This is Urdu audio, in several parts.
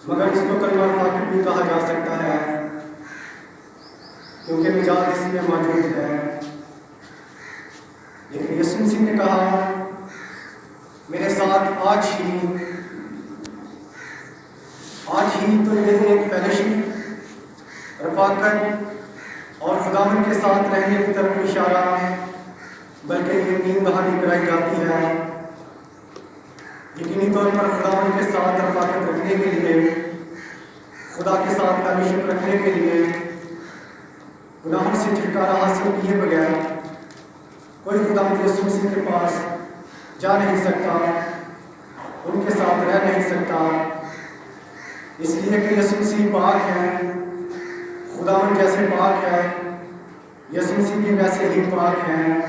مگر اس کو کلمہ فاقد بھی کہا جا سکتا ہے کیونکہ نجات اس میں موجود ہے۔ لیکن یسوع مسیح نے کہا میرے ساتھ آج ہی تو یہ ایک فیلوشپ، رفاقت اور خداوند کے ساتھ رہنے کی طرف اشارہ بلکہ یہ نیند دہانی کرائی جاتی ہے۔ یقینی طور پر خداوند کے ساتھ رفاقت رکھنے کے لیے، خدا کے ساتھ فیلوشپ رکھنے کے لیے، گناہوں سے چھٹکارا حاصل کیے بغیر کوئی خداوند یسوع مسیح کے پاس جا نہیں سکتا، ان کے ساتھ رہ نہیں سکتا، اس لیے کہ یسوع مسیح پاک ہے، خداوند جیسے پاک ہے یسوع مسیح بھی ویسے ہی پاک ہیں۔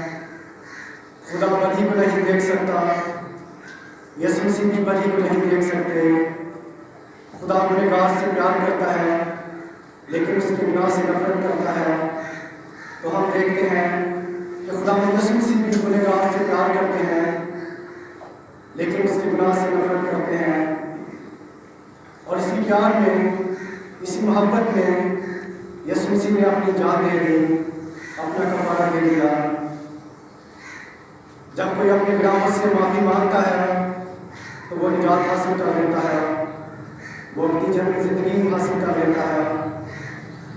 خدا بدی کو نہیں دیکھ سکتا، یسوع مسیح بھی بدی کو نہیں دیکھ سکتے۔ خدا گنہگار سے پیار کرتا ہے لیکن اس کے گناہ سے نفرت کرتا ہے۔ تو ہم دیکھتے ہیں کہ خدا یسوع مسیح بھی گنہگار سے پیار کرتے ہیں لیکن اس کے گناہ سے نفرت کرتے ہیں، اور اسی پیار میں، اسی محبت میں یسوع مسیح نے اپنی جان دے دی، اپنا کفارہ دے دیا۔ جب کوئی اپنے گناہوں سے معافی مانگتا ہے تو وہ نجات حاصل کر لیتا ہے، وہ اپنی جنت زندگی حاصل کر لیتا ہے۔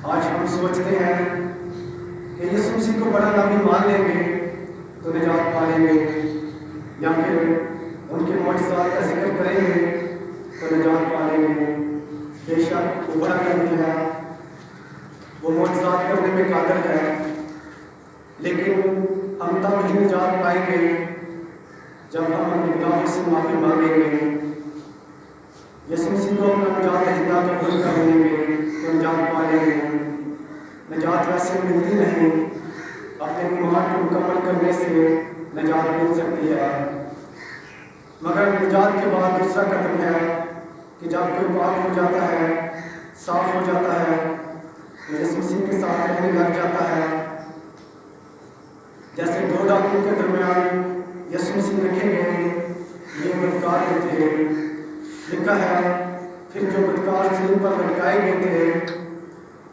آج ہم سوچتے ہیں کہ یسوع مسیح کو بڑا نبی مان لیں گے تو نجات پا لیں گے، یا پھر ان کے معجزات کا ذکر کریں گے تو نجات پا لیں گے۔ بے شک وہ بڑا نبی ہے، وہ معجزات کرنے میں قادر ہے، لیکن ہم تب ہی نجات پائیں گے جب ہم اپنے گناہوں سے معافی مانگیں گے، یسوع مسیح کو اپنا نجات دہندہ قبول کر لیں گے تو نجات پا لیں گے۔ نجات ویسے ملتی نہیں، اپنے ایمان کو مکمل کرنے سے نجات مل سکتی ہے، مگر نجات کے بعد دوسرا قدم ہے کہ جب کوئی پاک ہو جاتا ہے، صاف ہو جاتا ہے، یسوع مسیح کے ساتھ رہنے لگ جاتا ہے۔ جیسے دو ڈاکوؤں کے درمیان یسوع مسیح رکھے گئے، یہ بدکار تھے، لکھا ہے پھر جو بدکار صلیب پر لٹکائے گئے تھے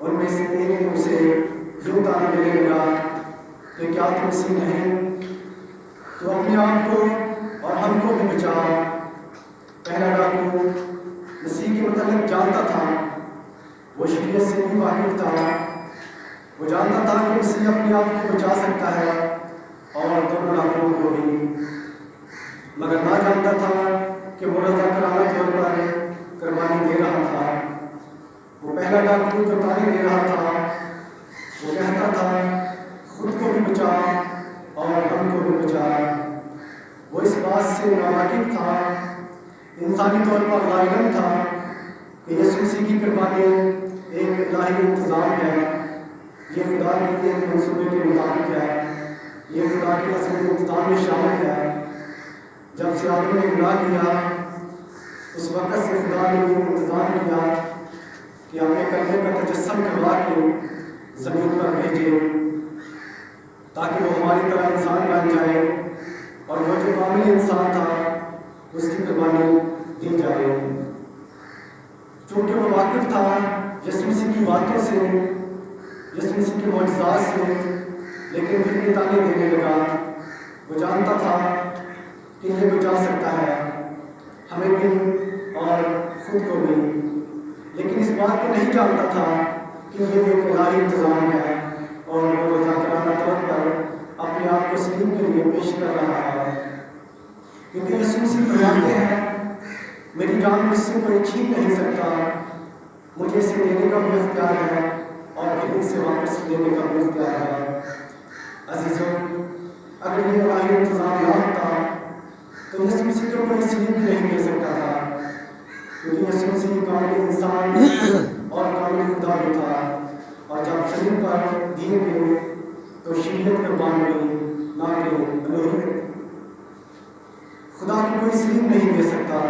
ان میں سے ایک نے اسے یوں تعلیم دینے لگا کہ کیا تم مسیح نہیں؟ تو اپنے آپ کو اور ہم کو بھی بچا۔ پہلا ڈاکو مسیح کے متعلق جانتا تھا، وہ شریعت سے بھی واقف تھا، وہ جانتا تھا کہ مسیح اپنے آپ کو بچا سکتا ہے اور دونوں ڈاکوؤں کو بھی، مگر نہ جانتا تھا کہ وہ رضاکارانہ طور پر قربانی دے رہا تھا۔ وہ پہلا ڈاکو جو تعلیم دے رہا تھا وہ کہتا تھا خود کو بھی بچا اور ہم کو بھی بچا۔ وہ اس بات سے ناواقف تھا، انسانی طور پر لاعلم تھا کہ یسوع مسیح کی قربانی ایک الہی انتظام ہے، یہ خدا کے ایک منصوبے کے مطابق ہے، یہ خدا کے اصل انتظام میں شامل ہے۔ جب سے آدم نے گناہ کیا اس وقت سے خدا نے یہ انتظام کیا کہ اپنے کلمے کا تجسم کروا کے زمین پر بھیجے تاکہ وہ ہماری طرح انسان بن جائے، اور وہ جو کامل انسان تھا اس کی قربانی دی جائے۔ چونکہ وہ واقف تھا یسوع مسیح کی باتوں سے، یسوع مسیح کے معجزات سے، لیکن پھر بھی تعلیم دینے لگا۔ وہ جانتا تھا کہ یہ بچا سکتا ہے ہمیں بھی اور خود کو بھی، لیکن اس بات کو نہیں جانتا تھا کہ یہ ایک الہی انتظام ہے اور وہ رضاکارانہ طور پر اپنے آپ کو صلیب کے لیے پیش کر رہا ہے، کیونکہ یسوع مسیح فرماتے ہیں میری جان مجھ سے کوئی چھین نہیں سکتا، مجھے اسے دینے کا بھی اختیار ہے اور پھر اسے واپس لینے کا بھی اختیار ہے۔ عزیزوں، اگر یہ الہی انتظام نہ ہوتا تو یسوع مسیح کو کوئی صلیب نہیں دے سکتا تھا، کیونکہ یسوع مسیح کامل انسان اور کامل خدا بھی تھا، اور جب صلیب پر دیے گئے تو شریعت قربان ہوئی، نہ کہ الوہیت۔ خدا کو کوئی صلیب نہیں دے سکتا،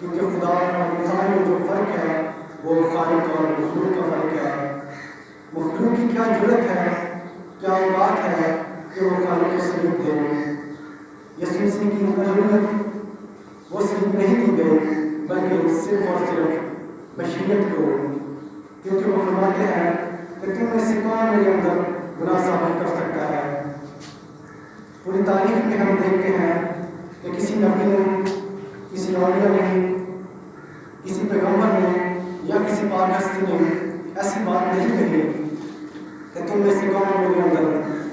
کیونکہ خدا اور انسان میں جو فرق ہے وہ خالق اور مخلوق کا فرق ہے۔ مخلوق کی کیا جرت ہے، کیا اوقات ہے کہ وہ خالق کو صلیب دے۔ یسوع مسیح کی الوہیت وہ صلیب نہیں دی گئی، بلکہ صرف اور صرف بشریت کو، کیونکہ وہ فرماتے ہیں کہ تم میں سے کون میرے اندر گناہ ثابت کر سکتا ہے۔ پوری تاریخ میں ہم دیکھتے ہیں کہ کسی نبی نے، کسی اولیاء نے، کسی پیغمبر نے یا کسی پاک ہستی نے ایسی بات نہیں کہی کہ تم میں سے کون میرے اندر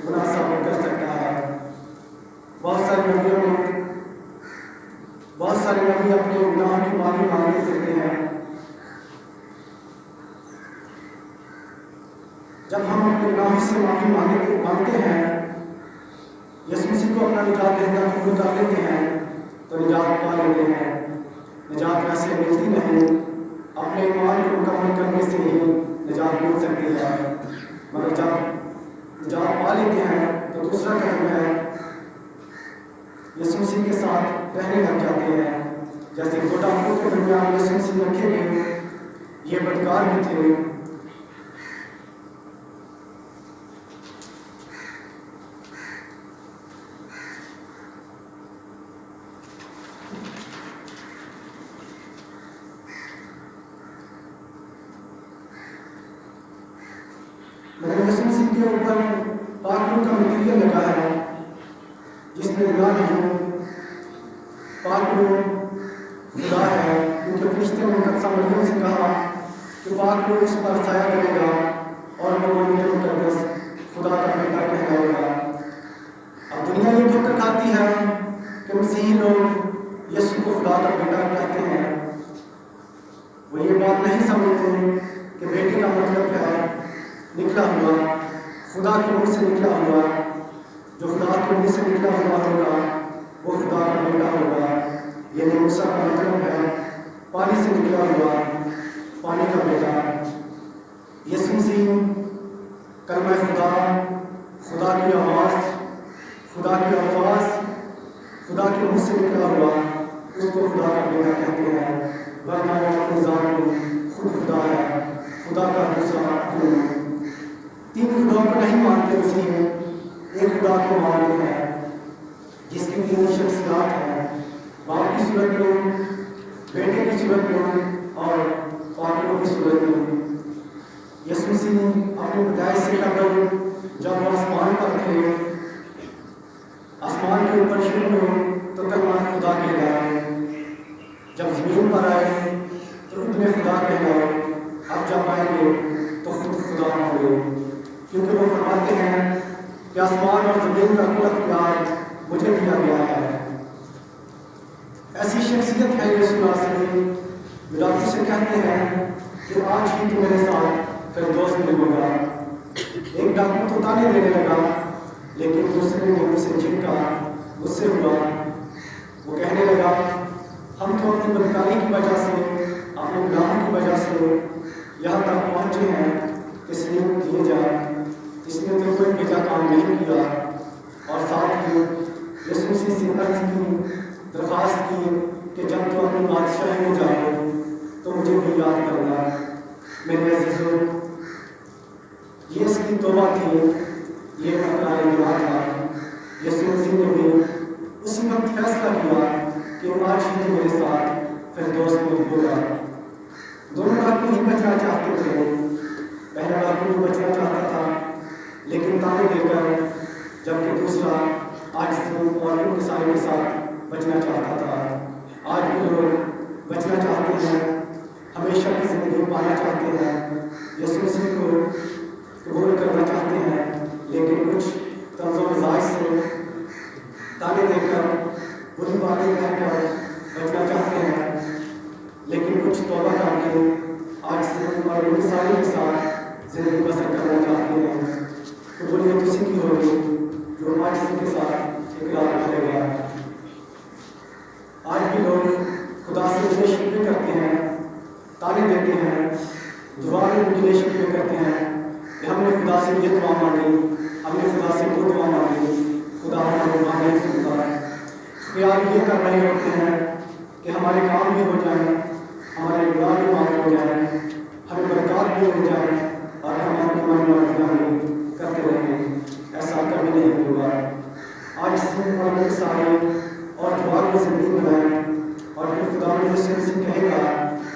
گناہ ثابت کر سکتا ہے۔ بہت سارے نبی اپنے گناہوں کی معافی مانگتے پھرتے ہیں۔ جب ہم اپنے گناہوں سے معافی مانگتے ہیں، یسوع مسیح کو اپنا نجات دہندہ قبول کر لیتے ہیں تو نجات پا لیتے ہیں۔ نجات ویسے ملتی نہیں، اپنے ایمان کو مکمل کرنے سے ہی نجات مل سکتی ہے، مگر جب نجات پا لیتے ہیں تو دوسرا قدم ہے یسوع مسیح کے ساتھ رہنے لگ جاتے ہیں۔ جیسے دو ڈاکوؤں کے درمیان یسوع مسیح رکھے گئے، یہ بدکار بھی تھے۔ مگر یسوع مسیح کے اوپر پاک روح کا مٹیریل لگا ہے جس میں گناہ نہیں۔ پاک روح خدا ہے، کیونکہ فرشتے نے مقدسہ مریم سے کہا کہ پاک روح اس پر سایہ کرے گا اور وہ مولود مقدس خدا کا بیٹا کہلائے گا۔ اب دنیا یہ دھوکہ کھاتی ہے کہ مسیحی لوگ یسوع کو خدا کا بیٹا کہتے ہیں۔ وہ یہ بات نہیں سمجھتے کہ بیٹے کا مطلب ہے نکلا ہوا، خدا کے منہ سے نکلا ہوا۔ جو خدا کے منہ سے نکلا ہوا ہوگا وہ خدا کا بیٹا ہوگا، یعنی موسیٰ کا مطلب ہے پانی سے نکلا ہوا، پانی کا بیٹا۔ یسوع مسیح کلمہ خدا، خدا کی آواز، خدا کے الفاظ، خدا کے منہ سے نکلا ہوا، اس کو خدا کا بیٹا کہتے ہیں، ورنہ وہ اپنی ذات میں خود خدا ہے، خدا کا دوسرا خون۔ تین خداؤں کو نہیں مانتے مسیح میں، ایک خدا کو مانتے ہیں جس کی تین شخصیات ہیں، باپ کی صورت میں، بیٹے کی صورت میں اور پاک روح کی صورت میں۔ یسوع مسیح اپنی پیدائش سے قبل جب وہ آسمان پر تھے، آسمان کے اوپر شروع میں تو کلمہ خدا کہلائے، جب زمین پر آئے تو ابن خدا کہلائے، اب جب آئیں گے تو خود خدا ہوئے، کیونکہ وہ فرماتے ہیں کہ آسمان اور زمین کا کل اختیار مجھے دیا گیا ہے۔ ایسی شخصیت ہے یسوع ناصری، جو ڈاکو سے کہتے ہیں کہ آج ہی تو میرے ساتھ فردوس میں ہوگا۔ ایک ڈاکو تو تانے دینے لگا، لیکن دوسرے نے اسے جھٹکا، غصے ہوا۔ وہ کہنے لگا ہم تو اپنی بدکاری کی وجہ سے، اپنے گناہوں کی وجہ سے یہاں تک پہنچے ہیں کہ سلیم دیے جائیں۔ اس نے تو کوئی بھیجا کام نہیں کیا، اور ساتھ ہی یسوع مسیح سے عرض کی، درخواست کی کہ جب تو اپنی بادشاہی میں جائے تو مجھے بھی یاد کرنا۔ میرے عزیزوں، یہ اس کی توبہ تھی، یہ اقرار گناہ تھا۔ یسوع مسیح نے بھی اسی وقت فیصلہ کیا کہ آج ہی تو میرے ساتھ فردوس میں ہوگا۔ دونوں ڈاکو ہی بچنا چاہتے تھے۔ پہلا ڈاکو بھی بچنا چاہتا تھا لیکن تانے دے کر، جبکہ دوسرا عاجزی اور انکساری کے ساتھ بچنا چاہتا تھا۔ آج بھی لوگ بچنا چاہتے ہیں، ہمیشہ کی زندگی پانا چاہتے ہیں، یسوع مسیح کو قبول کرنا چاہتے ہیں، لیکن کچھ طرز و مزاج سے تانے دے کر، بری باتیں کہہ کر بچنا چاہتے ہیں، لیکن کچھ توبہ کر کے عاجزی اور انکساری کے ساتھ زندگی بسر کرنا چاہتے ہیں۔ قبولیت اسی کی ہوگی جو عاجزی کے ساتھ اقرار کرے گا۔ آج بھی لوگ خدا سے گلے شکوے کرتے ہیں، تانے دیتے ہیں، دعا میں بھی گلے شکوے کرتے ہیں کہ ہم نے خدا سے یہ دعا مانگی، ہم نے خدا سے وہ دعا مانگی، خدا ہماری دعا نہیں سنتا ہے۔ خیال یہ کر رہے ہوتے ہیں کہ ہمارے کام بھی ہو جائیں، ہمارے گناہ بھی معاف ہو جائیں، ہمیں برکات بھی مل جائیں اور ہم اپنی مرضیاں بھی کرتے رہیں۔ ایسا کبھی نہیں ہوگا۔ آج سے اور انکساری اور دعا میں زندگی بنائیں، اور پھر خدا یسوع مسیح کہے گا